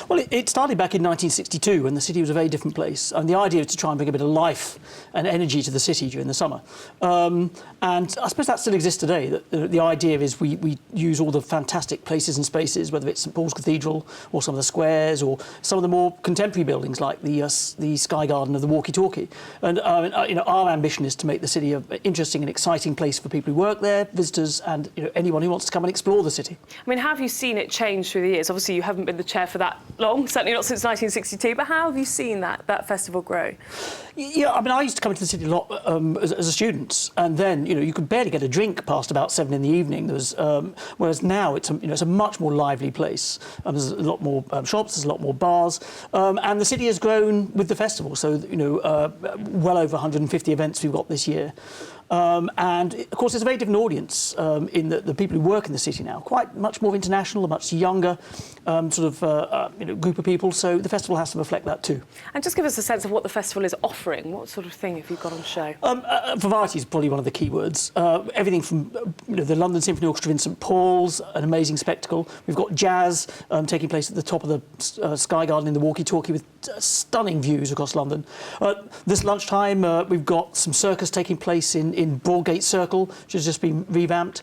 Well, it started back in 1962 when the city was a very different place. And the idea was to try and bring a bit of life and energy to the city during the summer. And I suppose that still exists today. That the idea is we use all the fantastic places and spaces, whether it's St Paul's Cathedral or some of the squares or some of the more contemporary buildings like the Sky Garden of the Walkie Talkie. And our ambition is to make the city an interesting and exciting place for people who work there, visitors, and anyone who wants to come and explore the city. I mean, how have you seen it change through the years? Obviously, you haven't been the chair for that long, certainly not since 1962, but how have you seen that festival grow? Yeah, I mean, I used to come into the city a lot as a student, and then, you could barely get a drink past about 7 in the evening. There was, whereas now it's a much more lively place. There's a lot more shops, there's a lot more bars, and the city has grown with the festival. So, well over 150 events we've got this year. And of course, there's a very different audience in the people who work in the city now. Quite much more international, a much younger group of people. So the festival has to reflect that too. And just give us a sense of what the festival is offering. What sort of thing have you got on show? Variety is probably one of the key words. Everything from the London Symphony Orchestra in St Paul's, an amazing spectacle. We've got jazz taking place at the top of the Sky Garden in the Walkie Talkie with stunning views across London. This lunchtime, we've got some circus taking place in Broadgate Circle, which has just been revamped.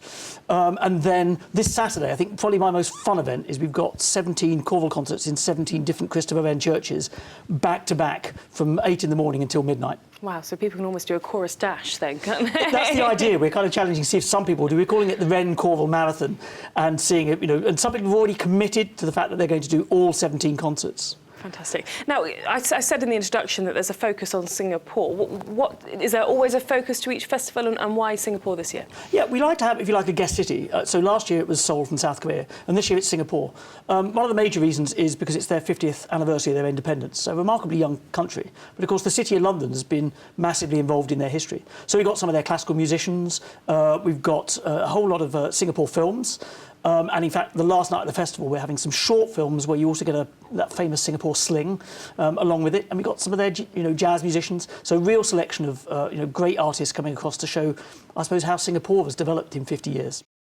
And then this Saturday, I think probably my most fun event is we've got 17 choral concerts in 17 different Christopher Wren churches, back to back from 8 in the morning until midnight. Wow, so people can almost do a chorus dash then, can't they? That's the idea. We're kind of challenging to see if some people do. We're calling it the Wren Choral Marathon and seeing it, and some people have already committed to the fact that they're going to do all 17 concerts. Fantastic. Now, I said in the introduction that there's a focus on Singapore. What is there always a focus to each festival, and why Singapore this year? Yeah, we like to have, if you like, a guest city. So last year it was Seoul from South Korea, and this year it's Singapore. One of the major reasons is because it's their 50th anniversary of their independence, so a remarkably young country. But of course, the City of London has been massively involved in their history. So we've got some of their classical musicians, we've got a whole lot of Singapore films. And in fact, the last night of the festival, we're having some short films where you also get that famous Singapore sling along with it. And we've got some of their, jazz musicians. So a real selection of, great artists coming across to show, I suppose, how Singapore has developed in 50 years.